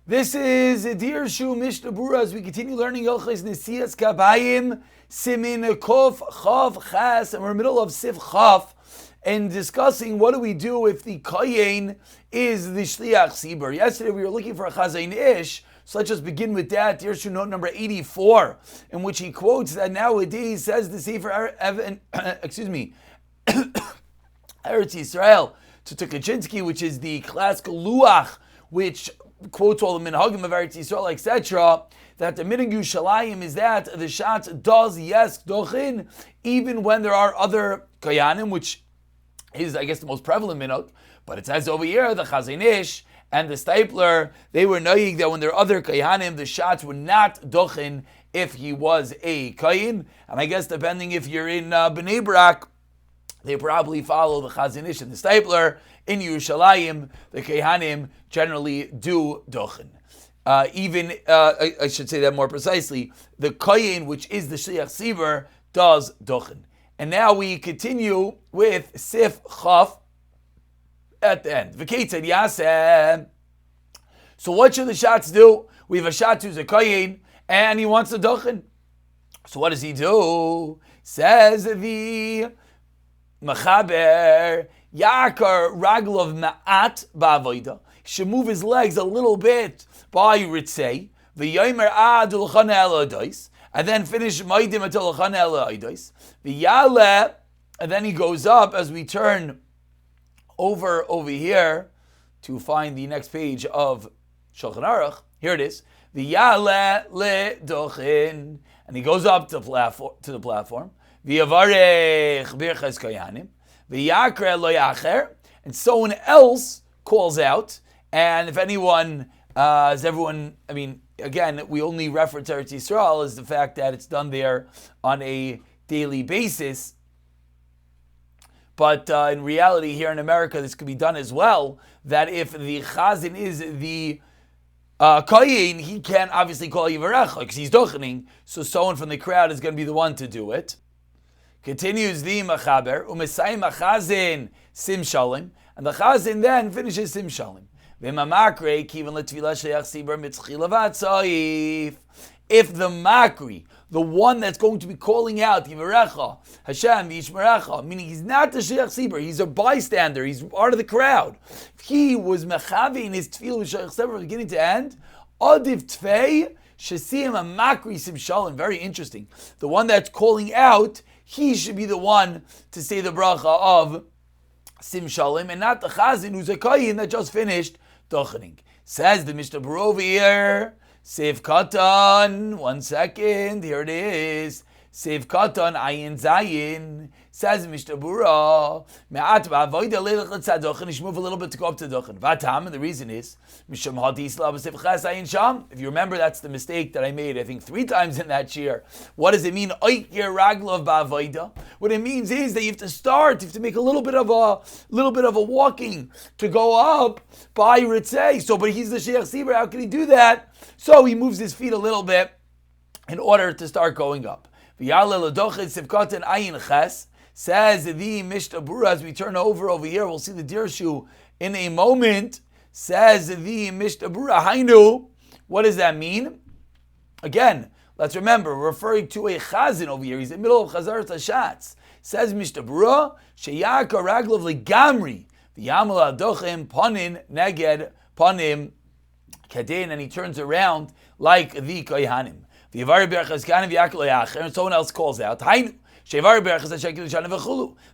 This is Dirshu Mishna Berurah as we continue learning Hilchos Nesias Kabayim, Siman Kof Chav Chas, and we're in the middle of Sif Chav, and discussing what do we do if the Kohen is the Shliach Sibur. Yesterday we were looking for a Chazayin Ish, so let's just begin with that. Dirshu note number 84, in which he quotes that nowadays says the Sefer Eretz Yisrael to Tukachinsky, which is the classical Luach, which quotes all the minhagim of Eretz Yisrael, etc., that the minhag Yushalayim is that the shatz does yes dochin, even when there are other kayanim, which is, I guess, the most prevalent minhag. But it says over here, the Chazayin Ish and the Stapler, they were knowing that when there are other kayanim, the shatz were not dochin if he was a kayin. And I guess depending if you're in Bnei Brak, they probably follow the Chazayin Ish and the Stapler. In Yerushalayim, the Kehanim generally do dochin. I should say that more precisely, the Kohen, which is the Shliach Sibur, does dochin. And now we continue with Sif Chaf at the end. V'keitzad yaseh. So what should the Shatz do? We have a Shatz who's a Kohen, and he wants a dochin. So what does he do? Says the Mechaber, Yakar Raglov Ma'at Ba'avoida. He should move his legs a little bit by Ritzei. V'yomer Ad L'chana El Odois. And then finish Maidim until L'chana El Odois. V'yale. And then he goes up as we turn over here to find the next page of Shulchan Aruch. Here it is. V'yale Le'dochin. And he goes up to the platform. V'yavarech Birchas Kayanim. And someone else calls out, and if anyone, again, we only reference Eretz Yisrael as the fact that it's done there on a daily basis, but in reality here in America this could be done as well, that if the Chazan is the Kohen, he can't obviously call Yivarecha because he's dochening, so someone from the crowd is going to be the one to do it. Continues the Machaber, Umesayim Achazin Sim Shalim, and the Chazin then finishes Sim Shalim. V'mamakre kivan letfilah sheyach sibur mitzchila v'atzaif. If the makri, the one that's going to be calling out Yivarecha Hashem Yishmerecha, meaning he's not the sheyach sibur, he's a bystander, he's part of the crowd. If he was mechavi in his tefillah with sheyach sibur from beginning to end, adiv tfei shesim a makri sim shalim. Very interesting. The one that's calling out, he should be the one to say the bracha of Sim Shalim, and not the Chazin who's a Kohen that just finished dochening. Says the Mishna Berurah here, Sif Katan, 1 second, here it is. Sif Katan, Ayin Zayin. Says Mishna Berurah, Me'at ba'avoida leilach l'tzad he should move a little bit to go up to dochen. Vatam, and the reason is, Misham hadisla b'sif ches ayin sham. If you remember, that's the mistake that I made, I think 3 times in that year. What does it mean? Oikir raglov ba'avoida. What it means is that you have to make a little bit of a walking to go up by Ritzei. So, but he's the Shliach Sibur, how can he do that? So he moves his feet a little bit in order to start going up. V'yalel l'dochet sif katan ayin ches. Says the Mishna Berurah, as we turn over here, we'll see the Dirshu in a moment. Says the Mishna Berurah, Hainu. What does that mean? Again, let's remember, we're referring to a Chazin over here. He's in the middle of Chazarat HaShatz. Says Mishna Berurah, Sheyaka Raglov Legamri, V'yamel Adochem Panin Neged Panim Kadin, and he turns around like the Kohanim. V'yavari Berchas Kanim V'yakol Yacher, and someone else calls out, Hainu. The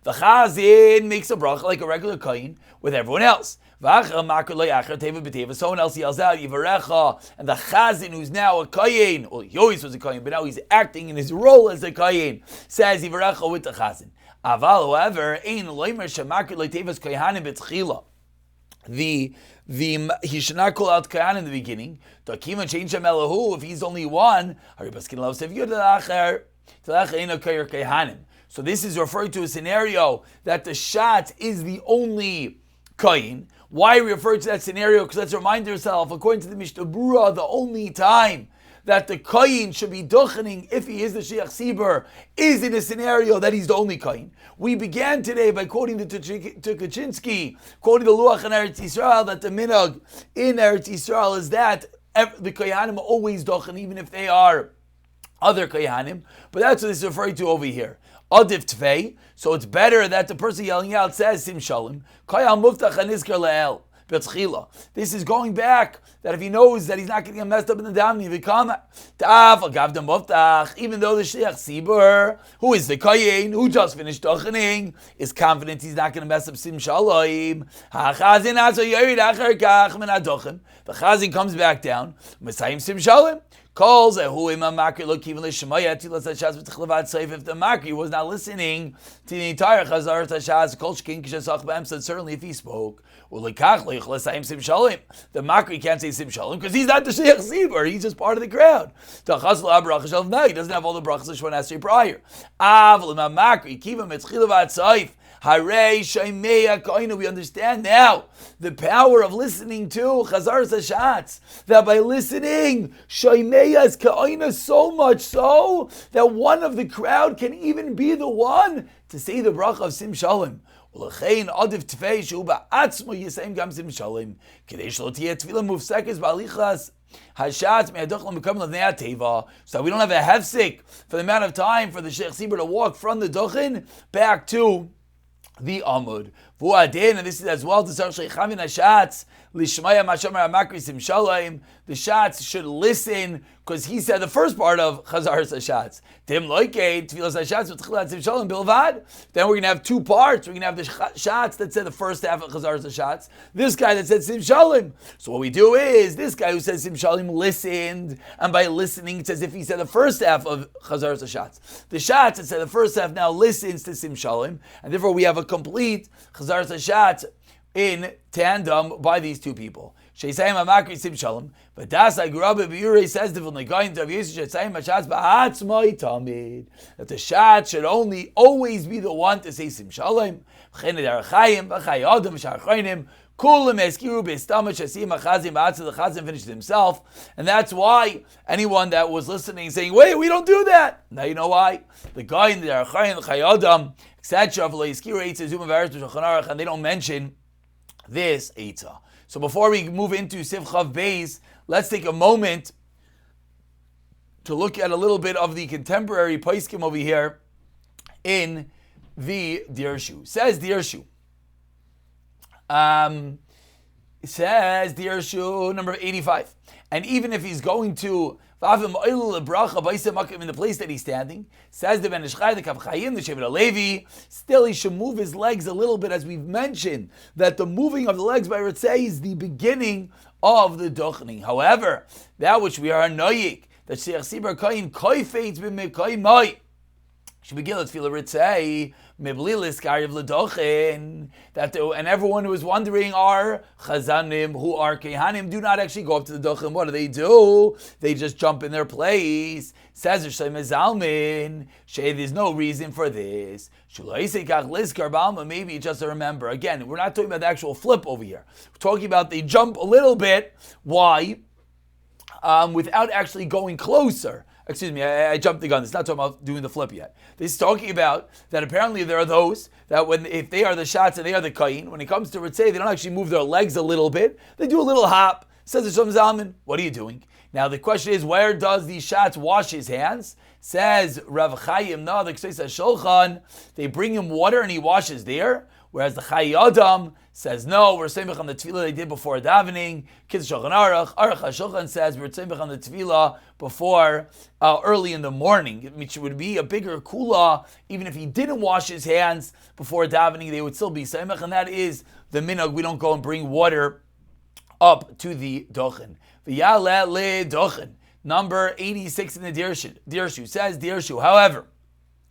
Chazin makes a bracha like a regular kohen with everyone else. Someone else yells out Yivarecha, and the Chazin, who's now a kohen, well, he always was a kohen, but now he's acting in his role as a kohen, says Yivarecha with the Chazin. Aval, however, ein loimer shemakir loitevas kohanim betchila. He should not call out kohen in the beginning. If he's only one, so this is referring to a scenario that the Shat is the only Kohen. Why we refer to that scenario? Because let's remind ourselves, according to the Mishna Berurah, the only time that the Kohen should be dochening if he is the Shliach Sibur is in a scenario that he's the only Kohen. We began today by quoting the Tukachinsky, quoting the Luach in Eretz Yisrael, that the minhag in Eretz Yisrael is that The Kohanim always dochen, even if they are other Kohanim, but that's what this is referring to over here. Adif Tvei, so it's better that the person yelling out says Sim Shalom, Koyal Muftach Aniskar Le'el, Betzchila. This is going back, that if he knows that he's not going to get messed up in the davening, even though the Shliach Sibur, who is the Kohen, who just finished dochening, is confident he's not going to mess up Sim Shalom, the Chazin comes back down, Messiah Sim Shalom, calls if the Makri was not listening to the entire Chazar Tashaz, said certainly if he spoke, the Makri can't say Sim Shalom because he's not the Sheikh Sibur, he's just part of the crowd. No, he doesn't have all the brachas Shemon Esrei prior. We understand now the power of listening to Chazar Tashatz. That by listening, Shaimeya is Ka'ina so much so that one of the crowd can even be the one to say the bracha of Sim Shalom. So we don't have a hefsek for the amount of time for the Sheikh Sibur to walk from the Dochin back to the Amud. And this is as well to Shechavin Hashatz Lishmaya Mashamar Makri Sim Shalom. The Shatz should listen because he said the first part of Chazar Hashatz. Tim Loikei Tfilas Hashatz with Tchilat Sim Shalom Bilvad. Then we're going to have two parts. We're going to have the Shatz that said the first half of Chazar Hashatz. This guy that said Sim Shalom. So what we do is this guy who says Sim Shalom listened, and by listening it's as if he said the first half of Chazar Hashatz. The Shatz that said the first half now listens to Sim Shalom, and therefore we have a complete Chazar Hashatz in tandem by these two people. Sheisayim Amakri Sim Shalom, but Das Agrabah Berurah says the V'nagayin Tav Yisrael Sheisayim Hashatz Ba'atzmai Tamid, that the Shatz should only always be the one to say Sim Shalom. V'chened Arachayim V'chay Adam V'sharchayim Kulam Eskiru B'Stama Shasim Achazim Ba'atzah. The Chazim finished himself, and that's why anyone that was listening saying, "Wait, we don't do that." Now you know why. The guy in the Arachayim V'chay Adam etc. And they don't mention this Eitzah. So before we move into Sif Chav Beis, let's take a moment to look at a little bit of the contemporary Paiskim over here in the Dirshu. Says Dirshu. Dirshu number 85. And even if he's going to in the place that he's standing, says the Ben Ishchai, the Kavchayim, the Shevet Alevi, still he should move his legs a little bit, as we've mentioned, that the moving of the legs by Ritzei is the beginning of the Dochning. However, that which we are noyik, that Sheikh Sibur Koyin Koifetz b'Mekoy Moi, Shebegillah Tefillah Ritzei, Meblilis Karyav L'Dochin, and everyone who is wondering, are Chazanim, who are Kehanim, do not actually go up to the Dochin. What do? They just jump in their place. Says Rishay Mezalmin, there's no reason for this. Maybe just to remember. Again, we're not talking about the actual flip over here. We're talking about they jump a little bit. Why? Without actually going closer. Excuse me, I jumped the gun. It's not talking about doing the flip yet. This is talking about that apparently there are those that if they are the shots and they are the kain, when it comes to Ritzei, they don't actually move their legs a little bit. They do a little hop. Says the Shom Zalman, what are you doing? Now the question is, where does these shots wash his hands? Says Rav Chaim, no, the Concise Shulchan, they bring him water and he washes there. Whereas the Chai Adam says, no, we're saying on the tefillah they did before davening. Kids Shulchan Aruch HaShulchan says, we're saying on the tefillah before, early in the morning, which would be a bigger kula. Even if he didn't wash his hands before davening, they would still be Seimach, and that is the minhag. We don't go and bring water up to the Dochen. V'yaleh le Dochen. Number 86 in the Dirshu says Dirshu. However,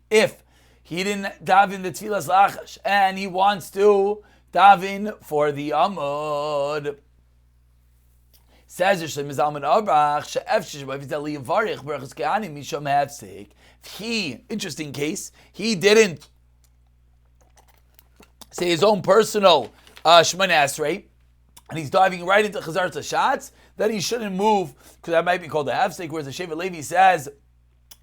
if he didn't daven the tefillas lachash and he wants to daven for the amud, says Rishay Mezalman Abrach she'efshish b'avitali yivarich berachos kehanim misham hefsek. He, interesting case, he didn't say his own personal Shemona Esrei, and he's diving right into Chazar Tashatz, then he shouldn't move, because that might be called a hefsek, whereas the Shevet Levi says,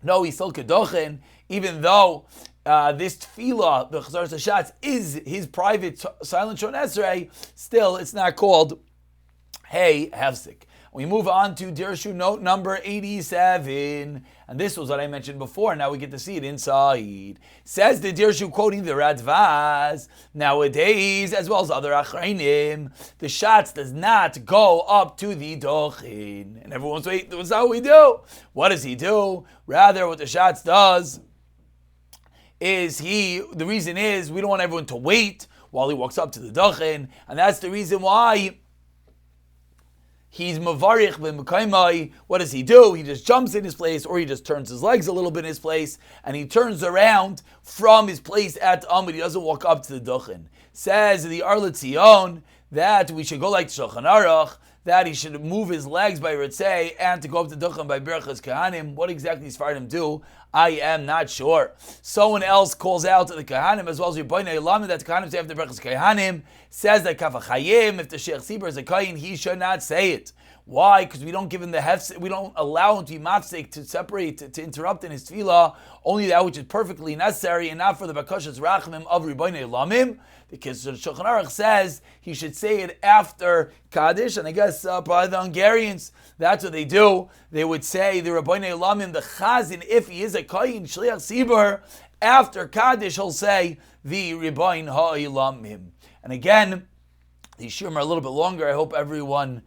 no, he's still Kedochen, even though this tefillah, the Chazar Tashatz, is his private silent Shemona Esrei, still it's not called hey hefsek. We move on to Dirshu note number 87. And this was what I mentioned before. Now we get to see it inside. Says the Dirshu, quoting the Radvaz, nowadays, as well as other Achrayim, the Shatz does not go up to the Dochin. And everyone's waiting, that's how we do. What does he do? Rather, what the Shatz does is the reason is we don't want everyone to wait while he walks up to the Dochin. And that's the reason why he's mavarich b'mekaymai. What does he do? He just jumps in his place, or he just turns his legs a little bit in his place, and he turns around from his place at Amud. He doesn't walk up to the Dochin. Says the Arlet Zion that we should go like Shulchan Aruch, that he should move his legs by Ritzei and to go up to Dochin by Berachas Kahanim. What exactly does Fardim do? I am not sure. Someone else calls out to the Kahanim, as well as Yibboinei Elamim, that the Kahanim say after Berachas Kahanim, says that Kafachayim, if the Sheikh Sibur is a Kayin, he should not say it. Why? Because we don't give him the hefsek, we don't allow him to be mafsek, to separate, to interrupt in his tefillah, only that which is perfectly necessary, and not for the bakashas rachamim of Ribboinei Elamim. Because the Shulchan Aruch says he should say it after Kaddish, and I guess probably the Hungarians, that's what they do. They would say the Ribboinei Elamim, the Chazin, if he is a Kayin, Shliach Sibur, after Kaddish he'll say the Ribboin Ha'elamim. And again, these shiurim are a little bit longer. I hope everyone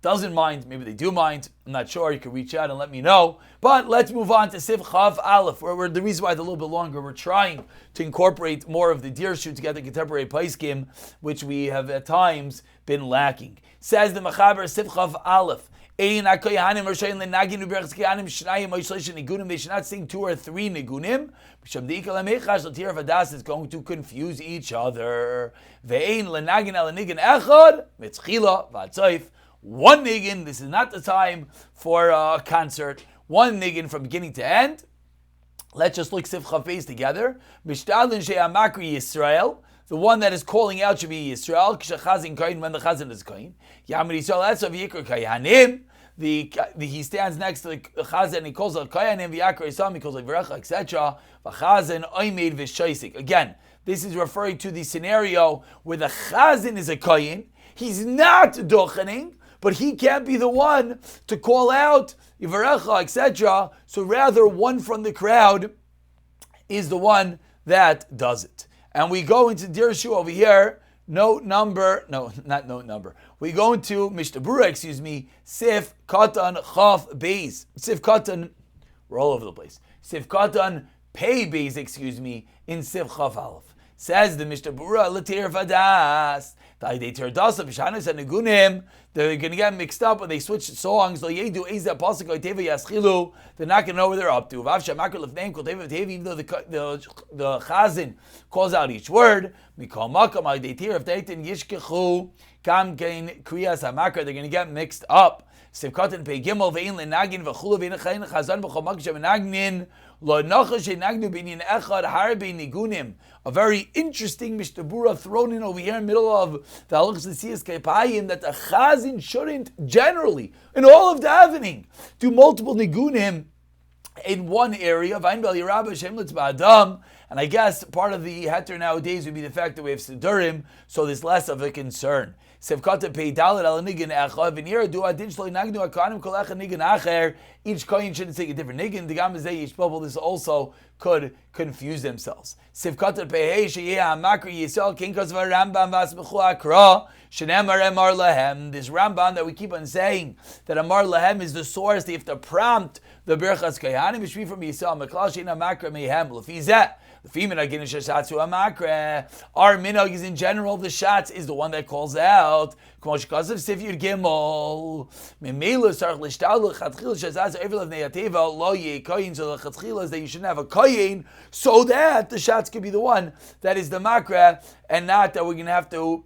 doesn't mind. Maybe they do mind. I'm not sure. You can reach out and let me know. But let's move on to Sif Chav Aleph, where the reason why it's a little bit longer, we're trying to incorporate more of the Dirshu to get the contemporary Paiskim, which we have at times been lacking. Says the Mechaber Sif Chav Aleph, they should not sing 2 or 3 nigunim. It's going to confuse each other. One nigin, this is not the time for a concert. One nigin from beginning to end. Let's just look Sif Chafez together. Yisrael. The one that is calling out should be Yisrael. When the Chazan is Kohen. Yamid Yisrael, that's of Yikr Kayanim. He stands next to the Chazan and he calls out Kayanim, V'yakar Yisam, he calls out V'recha, etc. V'chazan, Oymed V'shaisik. Again, this is referring to the scenario where the Chazan is a Kohen. He's not dochening, but he can't be the one to call out Yivarecha, etc. So rather, one from the crowd is the one that does it. And we go into Dirshu over here, we go into Mishna Berurah, Sif Katan Chaf Beis. Sif Katan, we're all over the place. Sif Katan Pei Beis, in Sif Chaf Aleph. Says the Mishna Berurah, L'tir Vadas. They're going to get mixed up when they switch songs. They're not going to know where they're up to. Even though the Chazin calls out each word, they're going to get mixed up. A very interesting Mishna Berurah thrown in over here in the middle of the Halachas L'siyas K'payim, that the Chazin shouldn't generally, in all of davening, do multiple nigunim in one area. And I guess part of the heter nowadays would be the fact that we have Sidurim, so there's less of a concern. Each coin shouldn't say a different niggin. This also could confuse themselves. This Rambam that we keep on saying that Amar Lahem is the source, they have to prompt the Berachas Kayanim, which be from Yisrael Meklal Sheina Makra Mehem Lefizeh. Our minhag is in general, the shatz is the one that calls out. Sif Gimel. So that you shouldn't have a koyin, so that the shatz could be the one that is the makra, and not that we're going to have to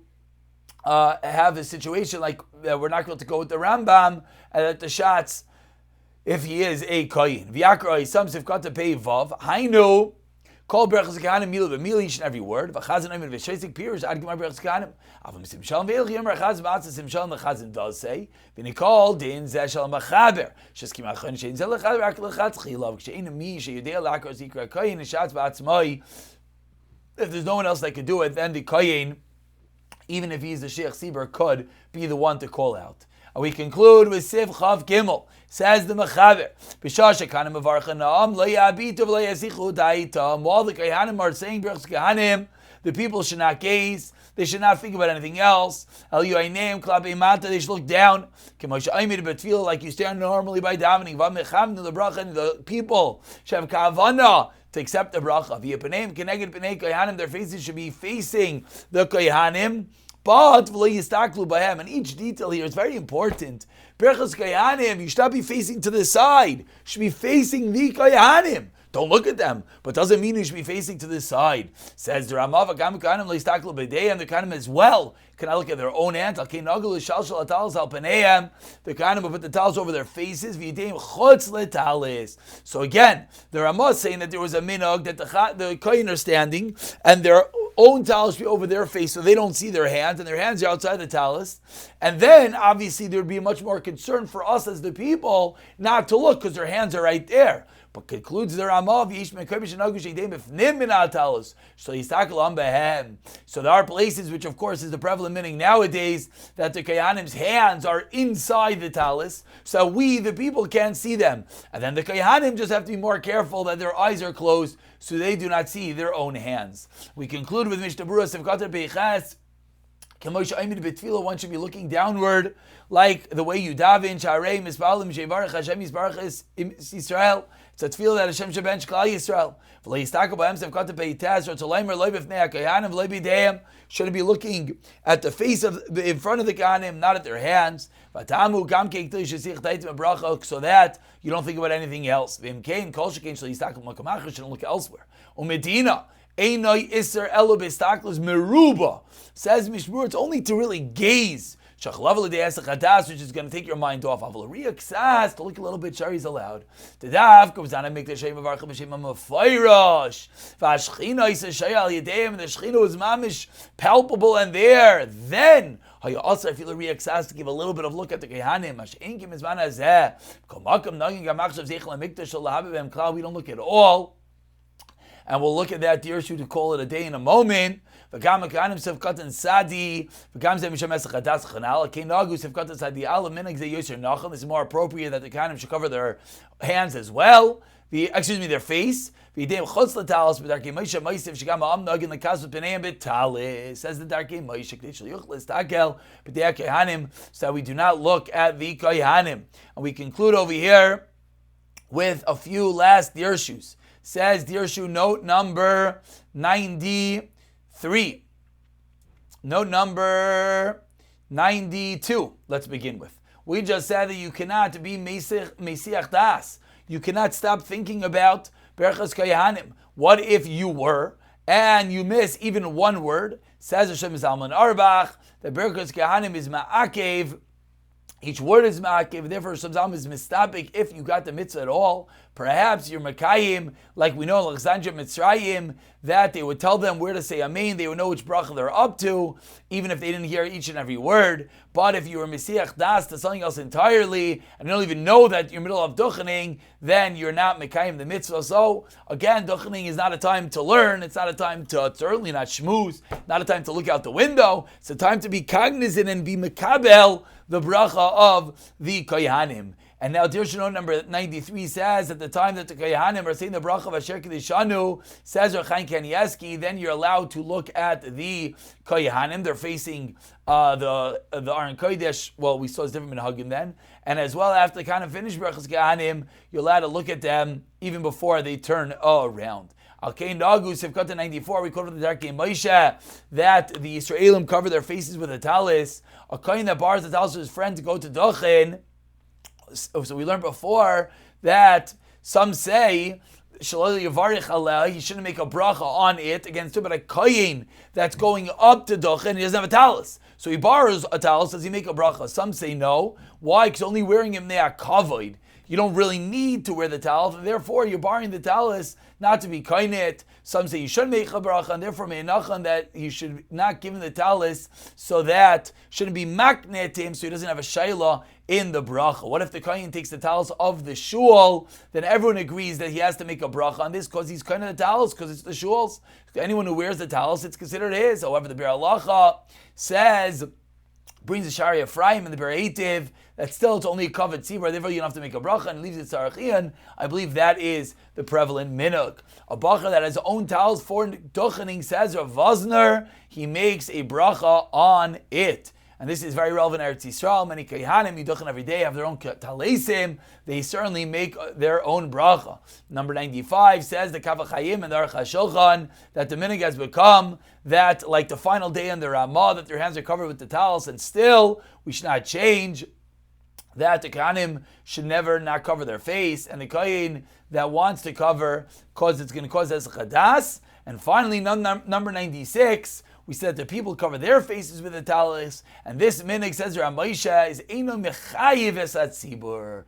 have a situation like that we're not going to go with the Rambam, and that the shatz, if he is a koyin. V'yakra some sifkata pei vav. Hainu. Call berachas kahanim mila b'mila each and every word. V'chazan oimed v'sheisik pirush ad gemar berachas kahanim. Avam simshalom ve'il chiyam rachaz v'atzah simshalom. The chazan does say v'nikol din zeh shal machaber sheskim achon shein zeh lechaber ak lechatz chilav kshein mi sheyudei lakar zikra koyin nishatz v'atzmai. If there's no one else that could do it, then the koyin, even if he's the sheikh sibur, could be the one to call out. And we conclude with Sif Chav Gimel. Says the Mechaber, while the Kohanim are saying Birchas Kohanim, the people should not gaze, they should not think about anything else. They should look down, like you stand normally by davening. The people should have kavanah to accept the bracha. Their faces should be facing the Kohanim. But and each detail here is very important. Birchas Kohanim, you should not be facing to the side. You should be facing the Kohanim. Don't look at them, but doesn't mean you should be facing to the side. Says the Ramav, the Kohanim as well cannot look at their own hands. The Kohanim will put the towels over their faces. So again, the Ramah is saying that there was a minhag that the Kohen are standing and their own towels be over their face so they don't see their hands, and their hands are outside the talus. And then obviously there would be much more concern for us as the people not to look because their hands are right there. But concludes the Ramav, so there are places which of course is the prevalent meaning nowadays that the Kohanim's hands are inside the talus, so we the people can't see them. And then the Kohanim just have to be more careful that their eyes are closed so they do not see their own hands. We conclude with Mishna Berurah Sif 20b. One should be looking downward, like the way you daven. Israel. It's a tefillah that Hashem shebench Klal Yisrael. Should be looking at the face of in front of the Kohanim, not at their hands. So that you don't think about anything else. Shouldn't look elsewhere. Says Mishmur, it's only to really gaze, which is going to take your mind off. To look a little bit, Shari is allowed. The Dav comes down and make the Shem of Archim Hashem Amafayrosh. Vashchina is a Shayal Yedeim, and the Shechina is mamish palpable and there. Then you also feel a reaccess to give a little bit of look at the Kohanim. We don't look at all. And we'll look at that Dirshu to call it a day in a moment. This is more appropriate that the Kohanim should cover their hands as well. Their face. Says the Darkei Moshe, so we do not look at the Kohanim. And we conclude over here with a few last Dirshus. Says Dirshu note number 93. Note number 92. Let's begin with. We just said that you cannot be Mesiach Das. You cannot stop thinking about Berchas Kohanim. What if you were and you miss even one word? Says Hashem Zalman Arbach that Berchas Kohanim is Ma'akev. Each word is ma'akev, therefore Shabzam is mistapik if you got the mitzvah at all. Perhaps you're Makayim, like we know in Alexandria Mitzrayim, that they would tell them where to say Amen, they would know which bracha they're up to, even if they didn't hear each and every word. But if you were Mesiach Das to something else entirely, and you don't even know that you're middle of Duchening, then you're not Makayim the mitzvah. So, again, Duchening is not a time to learn, it's not a time to, certainly not shmooze, not a time to look out the window, it's a time to be cognizant and be Mekabel, the bracha of the Kohanim. And now Dirshu note number 93 says, at the time that the Kohanim are saying the bracha of Asher Kedishanu, says Rechaim Kanievsky, then you're allowed to look at the Kohanim. They're facing the Aron Kodesh. Well, we saw it's different minhagim then. And as well, after the Kohanim finish brachas Kohanim, you're allowed to look at them even before they turn around. Al-Kain Nagu, Sifkata 94, we quote from the Darkei Moshe that the Yisraelim cover their faces with a talis. A Kain that bars the talis to his friend to go to Dochen. So we learned before that some say he shouldn't make a bracha on it against it, but a Kain that's going up to Dochen, he doesn't have a talis. So he borrows a talis, does he make a bracha? Some say no. Why? Because only wearing him there kavod. You don't really need to wear the talis, and therefore you're borrowing the talis not to be kainet. Some say you should make a bracha, and therefore me'enachan that you should not give him the talis, so that shouldn't be maknet to him, so he doesn't have a shayla in the bracha. What if the kohen takes the talis of the shul? Then everyone agrees that he has to make a bracha on this because he's kainet the talis, because it's the shul's. Anyone who wears the talis, it's considered his. However, the Bir Halacha says brings the Shari Ephraim and the Bereitiv, that still it's only a covered tzibur, therefore you don't have to make a bracha, and leaves it tzarachian. I believe that is the prevalent minhag. A bacher that has his own towels for duchening, says Rav Vosner, he makes a bracha on it. And this is very relevant in Eretz Yisrael. Many Kehanim, Yiduchen every day, have their own talesim. They certainly make their own bracha. Number 95 says the Kav HaChaim and the Aruch HaShulchan that the minhag has become that, like the final day in the Ramah, that their hands are covered with the towels, and still we should not change that the Kohanim should never not cover their face, and the Kohen that wants to cover, cause it's going to cause as a chadas. And finally, number 96, we said the people cover their faces with the talis, and this minhag, says Ramosha, is eino mechayiv es hatzibur.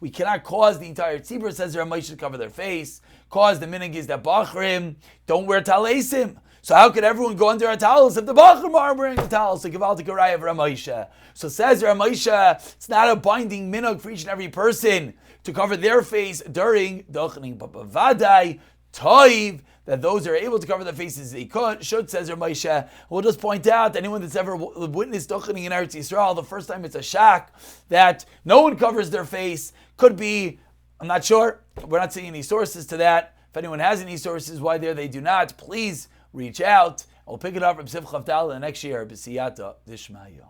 We cannot cause the entire tzibur, says Ramosha, to cover their face. Cause the minhag is that bachrim don't wear talesim. So how could everyone go under our towels if the bachrim are wearing the towels? So give out the Garaya of Ramosha. So says Ramosha, it's not a binding minhag for each and every person to cover their face during dochening, but bavadai toiv, that those who are able to cover their faces they should, says Ramosha. We'll just point out anyone that's ever witnessed dochening in Eretz Yisrael, the first time it's a shak that no one covers their face, could be, I'm not sure, we're not seeing any sources to that. If anyone has any sources why they do not, please reach out. We'll pick it up from Sif 20b the next year. B'siyata Dishmaya.